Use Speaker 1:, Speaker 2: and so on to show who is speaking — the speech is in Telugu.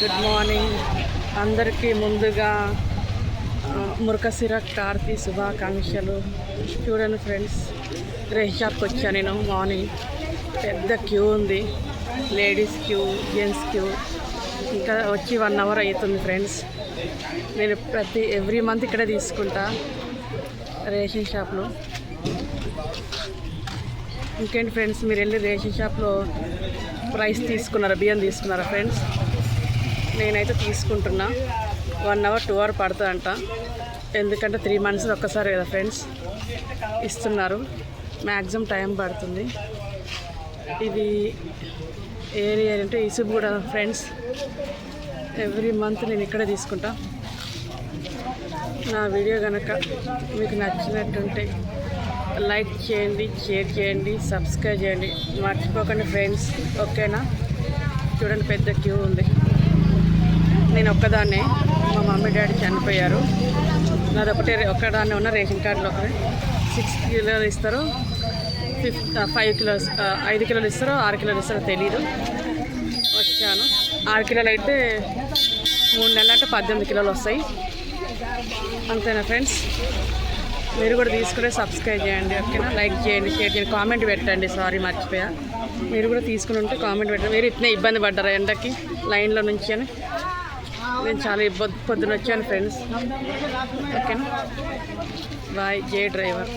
Speaker 1: గుడ్ మార్నింగ్ అందరికీ ముందుగా మురకసిర కార్తీ శుభాకాంక్షలు. చూడండి ఫ్రెండ్స్, రేషన్ షాప్కి వచ్చాను నేను. మార్నింగ్ పెద్ద క్యూ ఉంది, లేడీస్ క్యూ, జెంట్స్ క్యూ. ఇంకా వచ్చి 1 అవర్ అవుతుంది ఫ్రెండ్స్. నేను ఎవ్రీ మంత్ ఇక్కడే తీసుకుంటా రేషన్ షాప్లో. ఇంకేంటి ఫ్రెండ్స్, మీరు వెళ్ళి రేషన్ షాప్లో రైస్ తీసుకున్నారా, బియ్యం తీసుకున్నారా ఫ్రెండ్స్? నేనైతే తీసుకుంటున్నా. 1 అవర్ 2 అవర్ పడుతుందంట, ఎందుకంటే 3 months ఒక్కసారి కదా ఫ్రెండ్స్ ఇస్తున్నారు. మ్యాక్సిమం టైం పడుతుంది. ఇది ఏరియా అంటే ఇసుగూడ ఫ్రెండ్స్. ఎవ్రీ మంత్ నేను ఇక్కడే తీసుకుంటా. నా వీడియో కనుక మీకు నచ్చినట్టుంటే లైక్ చేయండి, షేర్ చేయండి, సబ్స్క్రైబ్ చేయండి, మర్చిపోకండి ఫ్రెండ్స్. ఓకేనా? చూడండి, పెద్ద క్యూ ఉంది. నేను ఒక్కదాన్నే, మా మమ్మీ డాడీ చనిపోయారు. నాది ఒక్కదాన్నే ఉన్న రేషన్ కార్డులో 6 కిలోలు ఇస్తారు, 5 కిలోస్ 5 కిలోలు ఇస్తారో 6 కిలోలు ఇస్తారో తెలీదు. వచ్చాను. 6 కిలోలు అయితే 3 నెలలు అంటే 18 కిలోలు వస్తాయి. అంతేనా ఫ్రెండ్స్? మీరు కూడా తీసుకునే సబ్స్క్రైబ్ చేయండి. ఓకేనా? లైక్ చేయండి, షేర్ చేయండి, కామెంట్ పెట్టండి. సారీ మర్చిపోయా. మీరు కూడా తీసుకుని ఉంటే కామెంట్ పెట్టండి. మీరు ఇట్నే ఇబ్బంది పడ్డారా ఎండకి లైన్లో నుంచి అని? నేను చాలా పొద్దున వచ్చాను ఫ్రెండ్స్. ఓకేనా? బాయ్. జే డ్రైవర్.